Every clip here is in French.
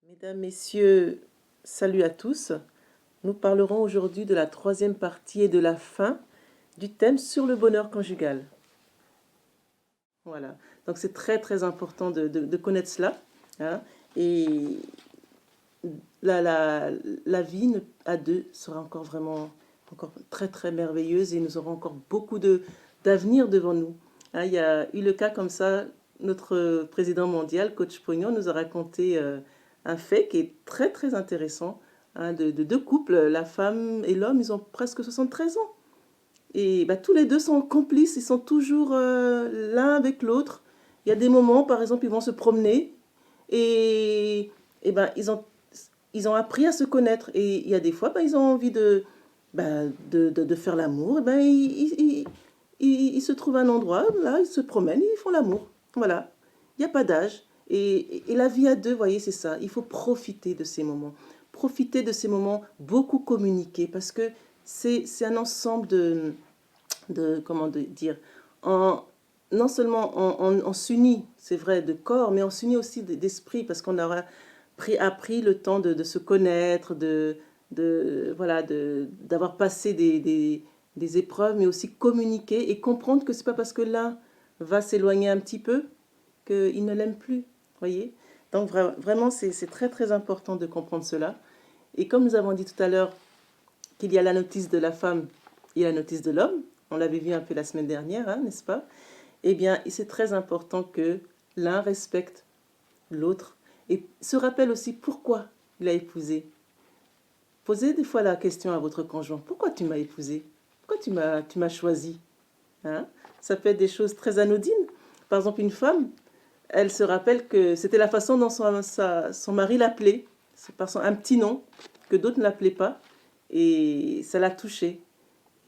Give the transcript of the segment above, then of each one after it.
Mesdames, Messieurs, salut à tous. Nous parlerons aujourd'hui de la troisième partie et de la fin du thème sur le bonheur conjugal. Voilà, donc c'est très très important de connaître cela, hein. Et la vie à deux sera encore vraiment encore très très merveilleuse et nous aurons encore beaucoup d'avenir devant nous, hein. Il y a eu le cas comme ça, notre président mondial, Coach Pognon, nous a raconté un fait qui est très très intéressant, hein, de deux couples, la femme et l'homme, ils ont presque 73 ans. Et bah, tous les deux sont complices, ils sont toujours l'un avec l'autre. Il y a des moments, par exemple, ils vont se promener et ben, ils ont appris à se connaître. Et il y a des fois, ben, ils ont envie de faire l'amour. Et ben, ils se trouvent un endroit, là, ils se promènent, ils font l'amour. Voilà, il n'y a pas d'âge. Et la vie à deux, vous voyez, c'est ça. Il faut profiter de ces moments. Profiter de ces moments, beaucoup communiquer, parce que c'est un ensemble comment dire, en, non seulement on s'unit, c'est vrai, de corps, mais on s'unit aussi d'esprit, parce qu'on aura appris le temps de se connaître, voilà, d'avoir passé des épreuves, mais aussi communiquer et comprendre que c'est pas parce que l'un va s'éloigner un petit peu qu'il ne l'aime plus, voyez. Donc vraiment, c'est très très important de comprendre cela. Et comme nous avons dit tout à l'heure qu'il y a la notice de la femme et la notice de l'homme, on l'avait vu un peu la semaine dernière, hein, n'est-ce pas? Eh bien, c'est très important que l'un respecte l'autre et se rappelle aussi pourquoi il a épousé. Posez des fois la question à votre conjoint, pourquoi tu m'as épousé? Pourquoi tu m'as choisi? Hein? Ça peut être des choses très anodines. Par exemple, une femme, elle se rappelle que c'était la façon dont son mari l'appelait. C'est par un petit nom que d'autres ne l'appelaient pas. Et ça l'a touchée.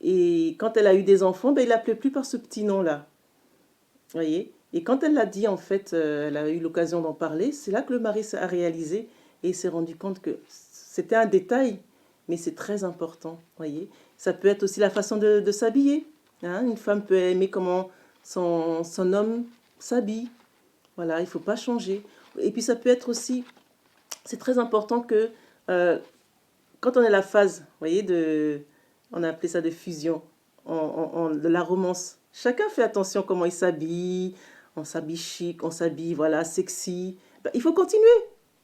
Et quand elle a eu des enfants, ben, il l'appelait plus par ce petit nom-là. Voyez. Et quand elle l'a dit, en fait, elle a eu l'occasion d'en parler, c'est là que le mari a réalisé et il s'est rendu compte que c'était un détail, mais c'est très important. Voyez. Ça peut être aussi la façon de s'habiller. Hein. Une femme peut aimer comment son homme s'habille. Voilà, il ne faut pas changer. Et puis ça peut être aussi, c'est très important que quand on est à la phase, voyez, on a appelé ça de fusion, de la romance. Chacun fait attention comment il s'habille, on s'habille chic, on s'habille, voilà, sexy. Ben, il faut continuer.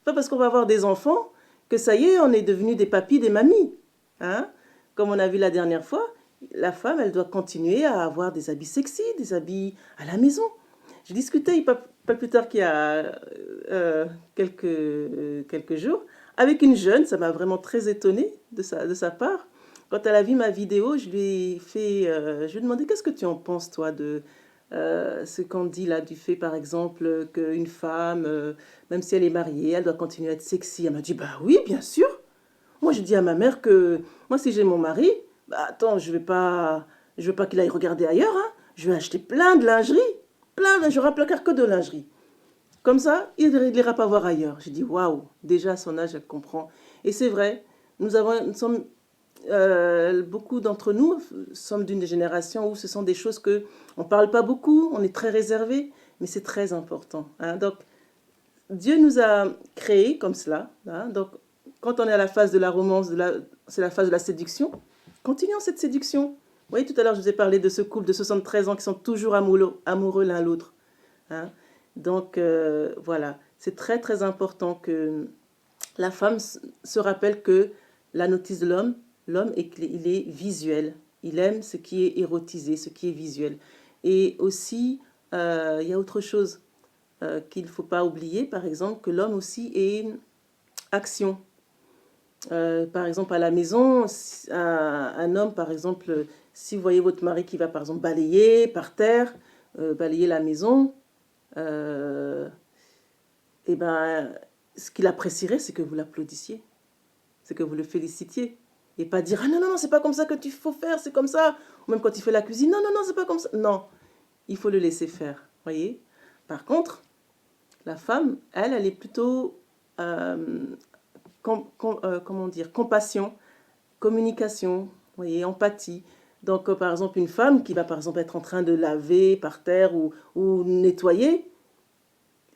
Pas parce qu'on va avoir des enfants que ça y est, on est devenu des papis, des mamies. Hein? Comme on a vu la dernière fois, la femme, elle doit continuer à avoir des habits sexy, des habits à la maison. J'ai discuté pas plus tard qu'il y a quelques jours avec une jeune, ça m'a vraiment très étonnée de sa part. Quand elle a vu ma vidéo, je lui ai demandé qu'est-ce que tu en penses toi de ce qu'on dit là du fait par exemple qu'une femme, même si elle est mariée, elle doit continuer à être sexy. Elle m'a dit bah oui, bien sûr. Moi je dis à ma mère que moi si j'ai mon mari, bah attends, je veux pas qu'il aille regarder ailleurs, hein. Je vais acheter plein de lingerie, j'aurai un placard que de lingerie. Comme ça, il ne l'ira pas voir ailleurs. J'ai dit, waouh, déjà à son âge, elle comprend. Et c'est vrai, nous sommes, beaucoup d'entre nous sommes d'une génération où ce sont des choses que on ne parle pas beaucoup, on est très réservé, mais c'est très important. Hein. Donc, Dieu nous a créés comme cela. Hein. Donc, quand on est à la phase de la romance, c'est la phase de la séduction, continuons cette séduction. Vous voyez, tout à l'heure, je vous ai parlé de ce couple de 73 ans qui sont toujours amoureux l'un l'autre. Hein. Donc, voilà, c'est très très important que la femme se rappelle que la notice de l'homme il est visuel. Il aime ce qui est érotisé, ce qui est visuel. Et aussi, il y a autre chose qu'il ne faut pas oublier, par exemple, que l'homme aussi est action. Par exemple, à la maison, un homme, par exemple, si vous voyez votre mari qui va, par exemple, balayer par terre, balayer la maison, euh, eh ben, ce qu'il apprécierait, c'est que vous l'applaudissiez, c'est que vous le félicitiez. Et pas dire, ah non, non, non, c'est pas comme ça que tu faut faire, c'est comme ça. Ou même quand il fait la cuisine, non, non, non, c'est pas comme ça. Non, il faut le laisser faire, voyez. Par contre, la femme, elle est plutôt, comment dire, compassion, communication, voyez, empathie. Donc, par exemple, une femme qui va, par exemple, être en train de laver par terre ou nettoyer,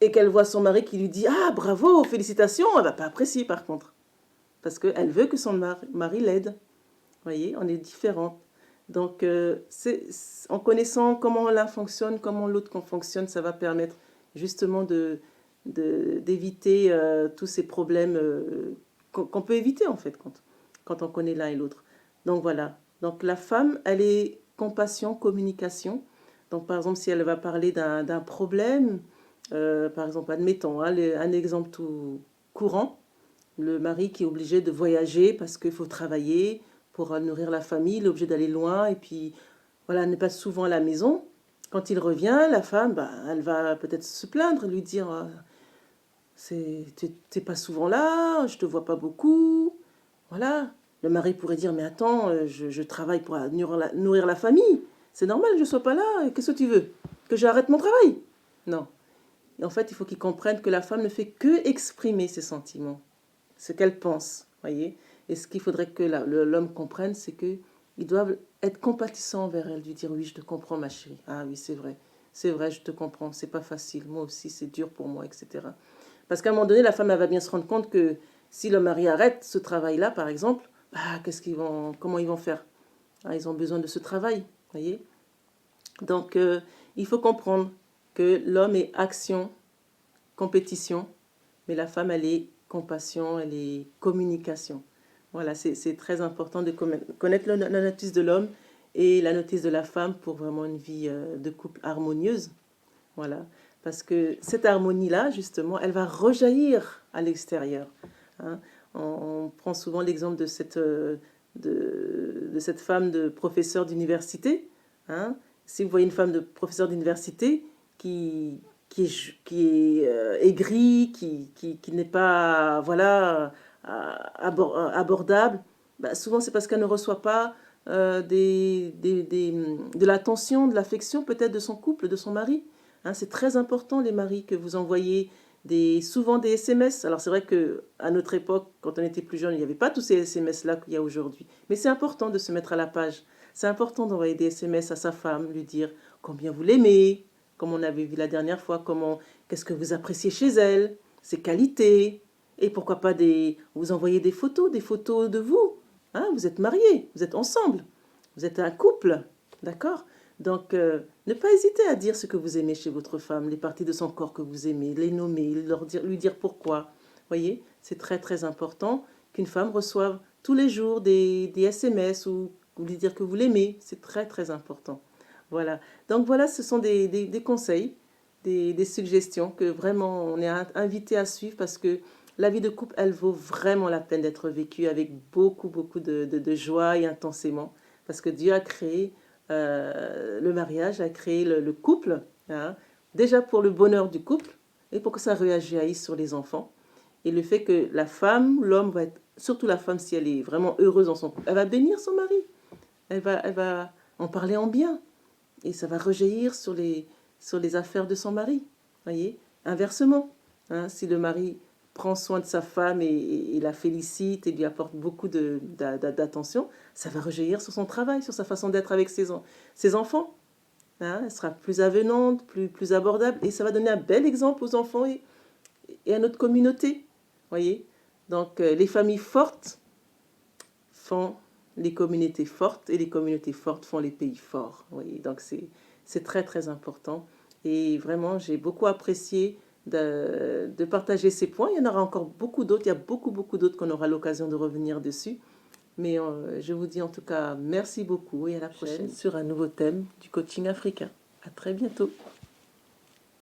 et qu'elle voit son mari qui lui dit « Ah, bravo, félicitations », elle ne va pas apprécier par contre. Parce qu'elle veut que son mari l'aide. Vous voyez, on est différentes. Donc, en connaissant comment l'un fonctionne, comment l'autre fonctionne, ça va permettre justement d'éviter tous ces problèmes qu'on peut éviter en fait quand on connaît l'un et l'autre. Donc voilà. Donc la femme, elle est compassion, communication. Donc par exemple, si elle va parler d'un problème, par exemple, admettons, hein, un exemple tout courant, le mari qui est obligé de voyager parce qu'il faut travailler pour nourrir la famille, il est obligé d'aller loin et puis voilà, n'est pas souvent à la maison. Quand il revient, la femme, bah, elle va peut-être se plaindre, lui dire t'es pas souvent là, je te vois pas beaucoup. Voilà. Le mari pourrait dire mais attends, je travaille pour nourrir la famille. C'est normal que je sois pas là. Qu'est-ce que tu veux? Que j'arrête mon travail? Non. Et en fait, il faut qu'il comprenne que la femme ne fait que exprimer ses sentiments, ce qu'elle pense, voyez. Et ce qu'il faudrait que l'homme comprenne, c'est qu'ils doivent être compatissants envers elle, lui dire oui, je te comprends ma chérie. Ah oui, c'est vrai, je te comprends, c'est pas facile. Moi aussi, c'est dur pour moi, etc. Parce qu'à un moment donné, la femme elle va bien se rendre compte que si le mari arrête ce travail-là, par exemple, bah, comment ils vont faire? Ah, ils ont besoin de ce travail, voyez. Donc, il faut comprendre que l'homme est action, compétition, mais la femme, elle est compassion, elle est communication. Voilà, c'est très important de connaître la notice de l'homme et la notice de la femme pour vraiment une vie de couple harmonieuse. Voilà, parce que cette harmonie-là, justement, elle va rejaillir à l'extérieur. Hein. On prend souvent l'exemple de cette femme de professeur d'université. Hein. Si vous voyez une femme de professeur d'université qui est aigrie, qui n'est pas voilà, abordable, bah, souvent c'est parce qu'elle ne reçoit pas de l'attention, de l'affection peut-être de son couple, de son mari. Hein, c'est très important les maris que vous envoyez souvent des SMS. Alors c'est vrai qu'à notre époque, quand on était plus jeune, il n'y avait pas tous ces SMS-là qu'il y a aujourd'hui. Mais c'est important de se mettre à la page. C'est important d'envoyer des SMS à sa femme, lui dire combien vous l'aimez, comme on avait vu la dernière fois, qu'est-ce que vous appréciez chez elle, ses qualités, et pourquoi pas vous envoyer des photos de vous. Hein, vous êtes mariés, vous êtes ensemble, vous êtes un couple, d'accord? Donc, ne pas hésiter à dire ce que vous aimez chez votre femme, les parties de son corps que vous aimez, les nommer, lui dire pourquoi. Voyez, c'est très très important qu'une femme reçoive tous les jours des SMS ou lui dire que vous l'aimez. C'est très très important. Voilà. Donc voilà, ce sont des conseils, des suggestions que vraiment on est invité à suivre parce que la vie de couple, elle vaut vraiment la peine d'être vécue avec beaucoup beaucoup de joie et intensément parce que Dieu a créé le mariage, a créé le couple, hein, déjà pour le bonheur du couple et pour que ça réagisse sur les enfants. Et le fait que la femme, l'homme va être, surtout la femme si elle est vraiment heureuse dans son couple, elle va bénir son mari, elle va en parler en bien et ça va rejaillir sur les affaires de son mari. Voyez, inversement, hein, si le mari prend soin de sa femme et la félicite et lui apporte beaucoup d'attention, ça va rejaillir sur son travail, sur sa façon d'être avec ses enfants. Hein, elle sera plus avenante, plus abordable et ça va donner un bel exemple aux enfants et à notre communauté. Voyez, donc les familles fortes font les communautés fortes et les communautés fortes font les pays forts. Voyez, donc c'est très très important et vraiment j'ai beaucoup apprécié de partager ces points. Il y en aura encore beaucoup d'autres, il y a beaucoup d'autres qu'on aura l'occasion de revenir dessus. Mais je vous dis en tout cas merci beaucoup et à la prochaine sur un nouveau thème du coaching africain. À très bientôt.